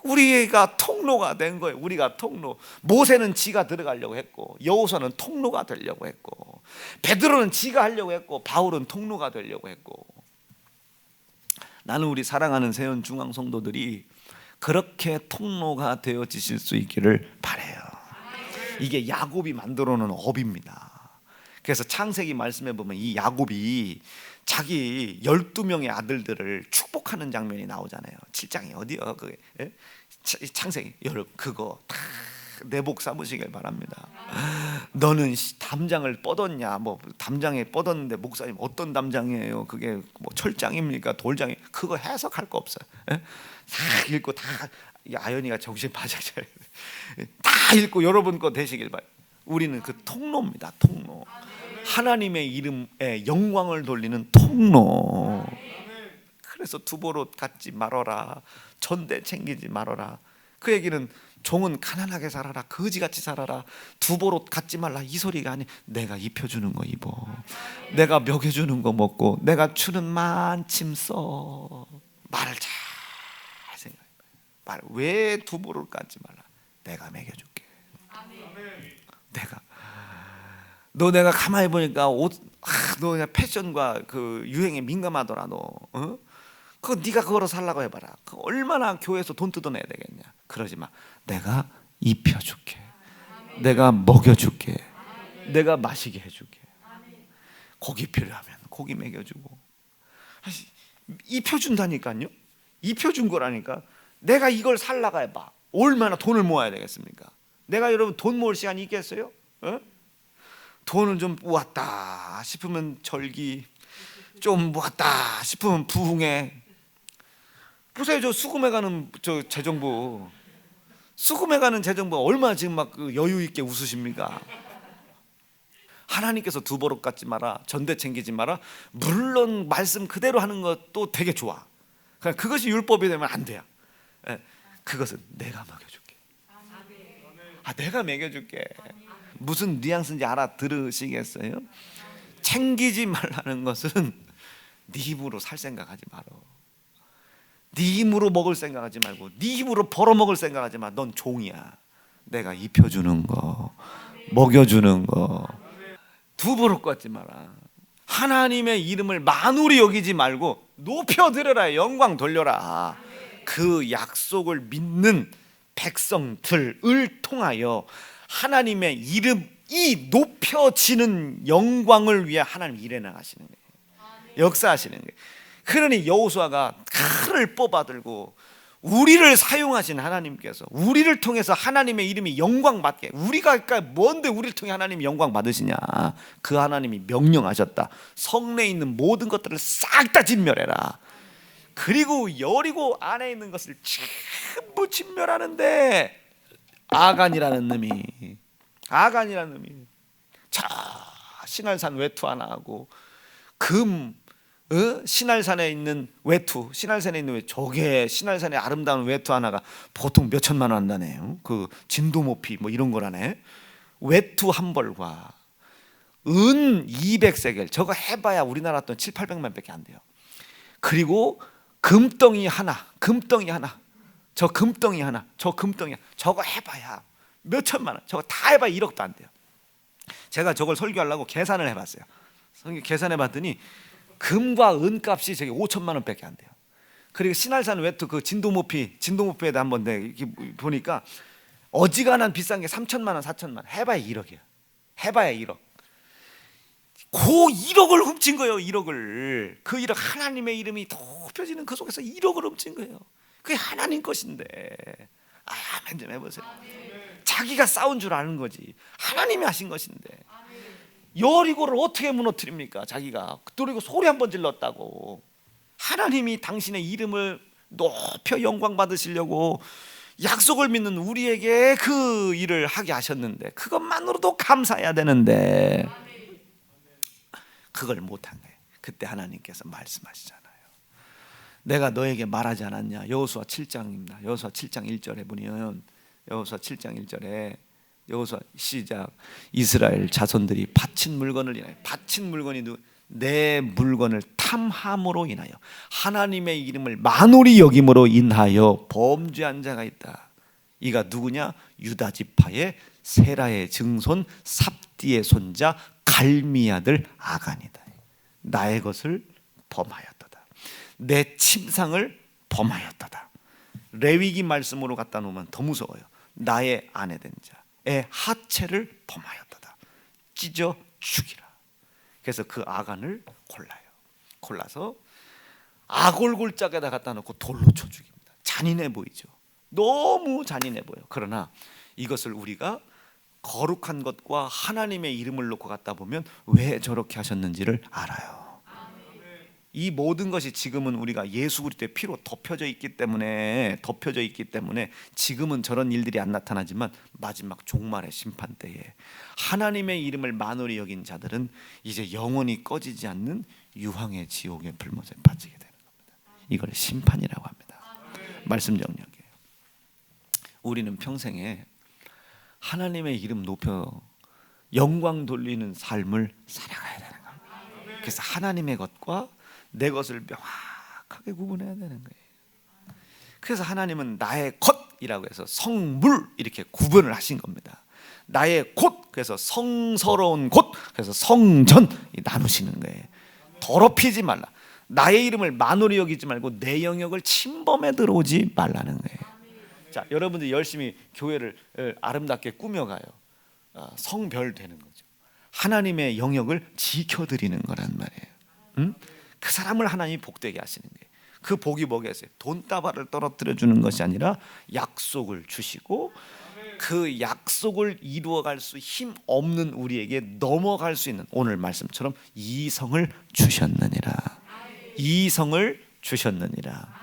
우리가 통로가 된 거예요. 우리가 통로. 모세는 지가 들어가려고 했고, 여호수아는 통로가 되려고 했고, 베드로는 지가 하려고 했고, 바울은 통로가 되려고 했고. 나는 우리 사랑하는 세연 중앙 성도들이 그렇게 통로가 되어지실 수 있기를 바라요. 이게 야곱이 만들어 놓은 업입니다. 그래서 창세기 말씀에 보면 이 야곱이 자기 12명의 아들들을 축복하는 장면이 나오잖아요. 7장이 어디요? 그게 창세기. 여러분, 그거 다 내복 삼으시길 바랍니다. 너는 담장을 뻗었냐? 뭐 담장에 뻗었는데 목사님 어떤 담장이에요? 그게 뭐 철장입니까? 돌장이? 그거 해석할 거 없어요. 다 읽고 다 아연이가 정신 바짝 차려. 다 읽고 여러분 거 되시길 바라요. 우리는 그 통로입니다. 통로. 하나님의 이름에 영광을 돌리는 통로. 그래서 두보롯 갖지 말아라, 전대 챙기지 말아라. 그 얘기는 종은 가난하게 살아라, 거지같이 살아라, 두보롯 갖지 말라 이 소리가 아니. 내가 입혀주는 거 입어, 내가 먹여주는 거 먹고, 내가 주는 만침 써. 말을 잘 생각해. 말 왜 두보롯 갖지 말라? 내가 먹여줄게. 내가 가만히 보니까 너 그냥 패션과 그 유행에 민감하더라. 너 그거 네가 그거로 살라고 해봐라. 그 얼마나 교회에서 돈 뜯어내야 되겠냐. 그러지 마. 내가 입혀줄게, 내가 먹여줄게, 내가 마시게 해줄게. 고기 필요하면 고기 먹여주고. 입혀준다니까요. 입혀준 거라니까. 내가 이걸 살라고 해봐. 얼마나 돈을 모아야 되겠습니까? 내가 여러분 돈 모을 시간이 있겠어요? 돈을 좀 모았다 싶으면 절기, 좀 모았다 싶으면 부흥회. 보세요, 저 수금에 가는 저 재정부, 수금에 가는 재정부 얼마나 지금 막 그 여유 있게 웃으십니까? 하나님께서 두버럭 갖지 마라, 전대 챙기지 마라. 물론 말씀 그대로 하는 것도 되게 좋아. 그냥 그것이 율법이 되면 안 돼요. 그것은 내가 먹여줄게. 내가 먹여줄게. 무슨 뉘앙스인지 알아들으시겠어요? 챙기지 말라는 것은 네 힘으로 살 생각하지 말어. 네 힘으로 먹을 생각하지 말고, 네 힘으로 벌어먹을 생각하지 마. 넌 종이야. 내가 입혀주는 거, 먹여주는 거. 두부럽 갖지 마라. 하나님의 이름을 만우리 여기지 말고 높여드려라, 영광 돌려라. 그 약속을 믿는 백성들을 통하여 하나님의 이름이 높여지는 영광을 위해 하나님 일해 나가시는 거예요. 역사하시는 거예요. 그러니 여호수아가 칼을 뽑아들고 우리를 사용하신 하나님께서 우리를 통해서 하나님의 이름이 영광 받게, 우리가 그러니까 뭔데 우리를 통해 하나님이 영광 받으시냐? 그 하나님이 명령하셨다. 성내에 있는 모든 것들을 싹 다 진멸해라. 그리고 여리고 안에 있는 것을 전부 진멸하는데 아간이라는 놈이 자 신할산 외투 하나 하고 신할산에 있는 외투, 저게 신할산의 아름다운 외투 하나가 보통 몇 천만 원 한다네요. 그 진도모피 뭐 이런 거라네. 외투 한 벌과 은 200세겔, 저거 해봐야 우리나라 돈 7, 800만 밖에 안 돼요. 그리고 금덩이 하나, 저 금덩이 하나, 저거 해봐야 몇 천만 원, 저거 다 해봐야 1억도 안 돼요. 제가 저걸 설교하려고 계산을 해봤어요. 계산해봤더니 금과 은 값이 저게 5천만 원 밖에 안 돼요. 그리고 신할산 외투 그 진도모피에다 한번 보니까 어지간한 비싼 게 3천만 원, 4천만 원, 해봐야 1억이에요. 해봐야 1억. 그 1억을 훔친 거예요. 1억을. 그 1억, 하나님의 이름이 높여지는 그 속에서 1억을 훔친 거예요. 그게 하나님 것인데. 아멘 좀 해보세요. 자기가 싸운 줄 아는 거지. 하나님이 하신 것인데. 여리고를 어떻게 무너뜨립니까? 자기가 그리고 소리 한번 질렀다고. 하나님이 당신의 이름을 높여 영광 받으시려고 약속을 믿는 우리에게 그 일을 하게 하셨는데, 그것만으로도 감사해야 되는데 그걸 못한 거예요. 그때 하나님께서 말씀하시잖아요. 내가 너에게 말하지 않았냐? 여호수아 7장입니다. 여호수아 7장 1절에 보면, 여호수아 7장 1절에 여호수아 시작. 이스라엘 자손들이 바친 물건을 인하여, 바친 물건이 내 물건을 탐함으로 인하여, 하나님의 이름을 만홀히 여김으로 인하여 범죄한 자가 있다. 이가 누구냐? 유다 지파의 세라의 증손 삽디의 손자 갈미 아들 아간이다. 나의 것을 범하였도다. 내 침상을 범하였도다. 레위기 말씀으로 갖다 놓으면 더 무서워요. 나의 아내 된 자의 하체를 범하였도다. 찢어 죽이라. 그래서 그 아간을 골라요. 골라서 아골골짝에다 갖다 놓고 돌로 쳐 죽입니다. 잔인해 보이죠. 너무 잔인해 보여. 그러나 이것을 우리가 거룩한 것과 하나님의 이름을 놓고 갖다 보면 왜 저렇게 하셨는지를 알아요. 이 모든 것이 지금은 우리가 예수 그리스도의 피로 덮여져 있기 때문에 지금은 저런 일들이 안 나타나지만, 마지막 종말의 심판 때에 하나님의 이름을 만홀히 여긴 자들은 이제 영원히 꺼지지 않는 유황의 지옥의 불못에 빠지게 되는 겁니다. 이걸 심판이라고 합니다. 말씀 정리할게요. 우리는 평생에 하나님의 이름 높여 영광 돌리는 삶을 살아가야 되는 겁니다. 그래서 하나님의 것과 내 것을 명확하게 구분해야 되는 거예요. 그래서 하나님은 나의 것이라고 해서 성물 이렇게 구분을 하신 겁니다. 나의 곳, 그래서 성스러운 곳, 그래서 성전 나누시는 거예요. 더럽히지 말라. 나의 이름을 만홀히 여기지 말고 내 영역을 침범해 들어오지 말라는 거예요. 자, 여러분들 열심히 교회를 아름답게 꾸며가요. 성별 되는 거죠. 하나님의 영역을 지켜드리는 거란 말이에요. 응? 그 사람을 하나님이 복되게 하시는 거예요. 그 복이 뭐겠어요? 돈다발을 떨어뜨려 주는 것이 아니라 약속을 주시고, 그 약속을 이루어갈 수 힘 없는 우리에게 넘어갈 수 있는, 오늘 말씀처럼 이성을 주셨느니라. 이성을 주셨느니라.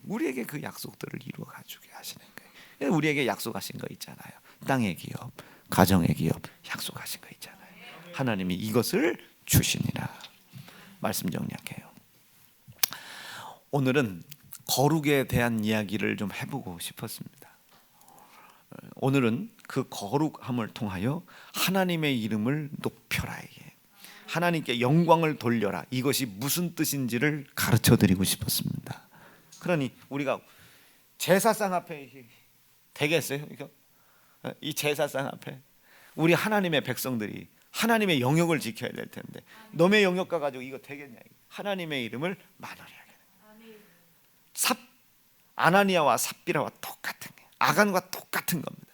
우리에게 그 약속들을 이루어 가지게 하시는 거예요. 우리에게 약속하신 거 있잖아요. 땅의 기업, 가정의 기업 약속하신 거 있잖아요. 하나님이 이것을 주시니라. 말씀 정리할게요. 오늘은 거룩에 대한 이야기를 좀 해보고 싶었습니다. 오늘은 그 거룩함을 통하여 하나님의 이름을 높여라, 이게 하나님께 영광을 돌려라, 이것이 무슨 뜻인지를 가르쳐드리고 싶었습니다. 그러니 우리가 제사상 앞에 되겠어요? 이거? 이 제사상 앞에 우리 하나님의 백성들이 하나님의 영역을 지켜야 될 텐데, 너의 영역 가지고 이거 되겠냐? 하나님의 이름을 만홀히 하게. 아나니아와 삽비라와 똑같은 거예요. 아간과 똑같은 겁니다.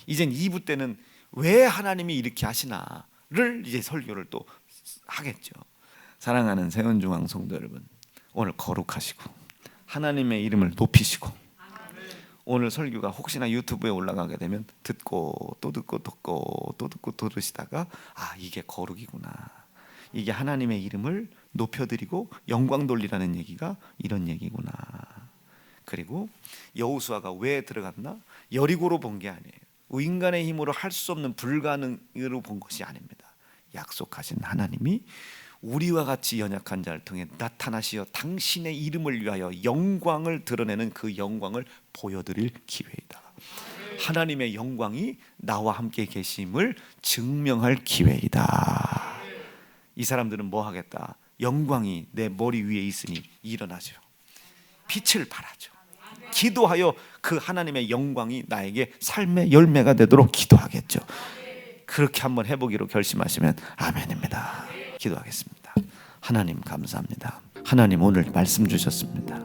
이젠 2부 때는 왜 하나님이 이렇게 하시나를 이제 설교를 또 하겠죠. 사랑하는 세운중앙 성도 여러분, 오늘 거룩하시고 하나님의 이름을 높이시고, 오늘 설교가 혹시나 유튜브에 올라가게 되면 듣고 또 듣고 또 듣고 들으시다가, 아, 이게 거룩이구나, 이게 하나님의 이름을 높여드리고 영광 돌리라는 얘기가 이런 얘기구나. 그리고 여호수아가 왜 들어갔나? 여리고로 본 게 아니에요. 인간의 힘으로 할 수 없는 불가능으로 본 것이 아닙니다. 약속하신 하나님이 우리와 같이 연약한 자를 통해 나타나시어 당신의 이름을 위하여 영광을 드러내는 그 영광을 보여드릴 기회이다. 하나님의 영광이 나와 함께 계심을 증명할 기회이다. 이 사람들은 뭐 하겠다? 영광이 내 머리 위에 있으니 일어나죠. 빛을 발하죠. 기도하여 그 하나님의 영광이 나에게 삶의 열매가 되도록 기도하겠죠. 그렇게 한번 해보기로 결심하시면 아멘입니다. 기도하겠습니다. 하나님 감사합니다. 하나님 오늘 말씀 주셨습니다.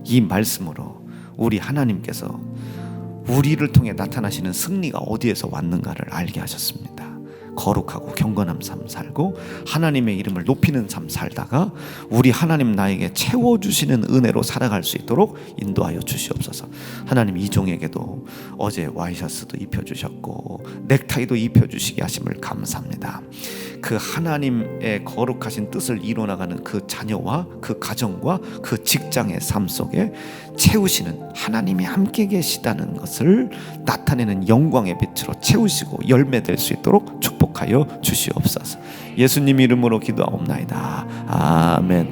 이 말씀으로 우리 하나님께서 우리를 통해 나타나시는 승리가 어디에서 왔는가를 알게 하셨습니다. 거룩하고 경건한 삶 살고 하나님의 이름을 높이는 삶 살다가 우리 하나님 나에게 채워주시는 은혜로 살아갈 수 있도록 인도하여 주시옵소서. 하나님 이 종에게도 어제 와이셔츠도 입혀주셨고 넥타이도 입혀주시게 하심을 감사합니다. 그 하나님의 거룩하신 뜻을 이뤄나가는 그 자녀와 그 가정과 그 직장의 삶 속에 채우시는 하나님이 함께 계시다는 것을 나타내는 영광의 빛으로 채우시고 열매될 수 있도록 축복하여 주시옵소서. 예수님 이름으로 기도하옵나이다. 아멘.